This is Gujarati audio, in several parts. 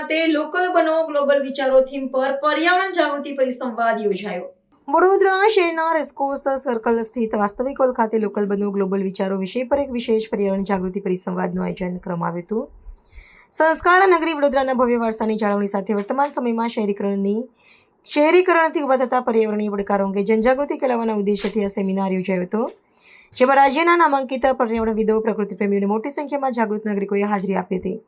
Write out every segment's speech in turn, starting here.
ખાતે લોકલ બનો ગ્લોબલ વિચારો થીમ પર પર્યાવરણ જાગૃતિ પરિસંવાદ યોજાયો। વડોદરા શહેરના રેસકોર્સ સર્કલ સ્થિત વાસ્તવિક હોલ ખાતે લોકલ બનો ગ્લોબલ વિચારો વિષય પર એક વિશેષ પર્યાવરણ જાગૃતિ પરિસંવાદનું આયોજન કરવામાં આવ્યું હતું। સંસ્કાર નગરી વડોદરાના ભવ્ય વારસાની જાળવણી સાથે વર્તમાન સમયમાં શહેરીકરણથી ઊભા થતા પર્યાવરણીય પડકારો અંગે જનજાગૃતિ કેળવવાના ઉદ્દેશ્યથી આ સેમિનાર યોજાયો હતો, જેમાં રાજ્યના નામાંકિત પર્યાવરણવિદો, પ્રકૃતિ પ્રેમીઓને મોટી સંખ્યામાં જાગૃત નાગરિકોએ હાજરી આપી હતી।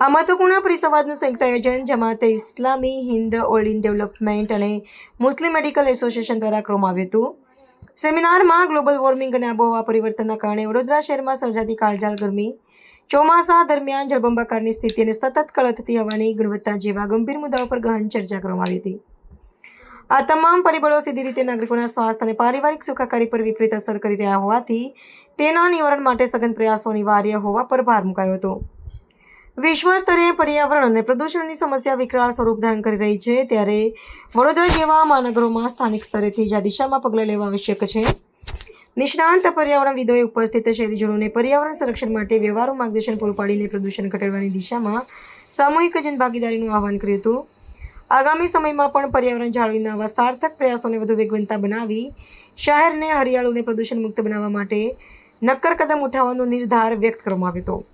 આ મહત્વપૂર્ણ પરિસંવાદનું સંયુક્ત આયોજન જમાતે ઇસ્લામી હિન્દ ઓલ ઇન ડેવલપમેન્ટ અને મુસ્લિમ મેડિકલ એસોસિએશન દ્વારા કરવામાં આવ્યું હતું। સેમિનારમાં ગ્લોબલ વોર્મિંગ અને આબોહવા પરિવર્તનના કારણે વડોદરા શહેરમાં સર્જાતી કાળઝાળ ગરમી, ચોમાસા દરમિયાન જળબંબાકારની સ્થિતિ અને સતત કળથતી હવાની ગુણવત્તા જેવા ગંભીર મુદ્દાઓ પર ગહન ચર્ચા કરવામાં આવી હતી। આ તમામ પરિબળો સીધી રીતે નાગરિકોના સ્વાસ્થ્ય અને પારિવારિક સુખાકારી પર વિપરીત અસર કરી રહ્યા હોવાથી તેના નિવારણ માટે સઘન પ્રયાસો અનિવાર્ય હોવા પર ભાર મુકાયો હતો। વિશ્વ સ્તરે પર્યાવરણ અને પ્રદૂષણની સમસ્યા વિકરાળ સ્વરૂપ ધારણ કરી રહી છે, ત્યારે વડોદરા જેવા મહાનગરોમાં સ્થાનિક સ્તરેથી જ આ દિશામાં પગલાં લેવા આવશ્યક છે। નિષ્ણાંત પર્યાવરણવિદોએ ઉપસ્થિત શહેરીજનોને પર્યાવરણ સંરક્ષણ માટે વ્યવહારુ માર્ગદર્શન પૂરું પાડીને પ્રદૂષણ ઘટાડવાની દિશામાં સામૂહિક જનભાગીદારીનું આહ્વાન કર્યું હતું। આગામી સમયમાં પણ પર્યાવરણ જાળવીના આવા સાર્થક પ્રયાસોને વધુ વેગવંતા બનાવી શહેરને હરિયાળું અને પ્રદૂષણ મુક્ત બનાવવા માટે નક્કર કદમ ઉઠાવવાનો નિર્ધાર વ્યક્ત કરવામાં આવ્યો હતો।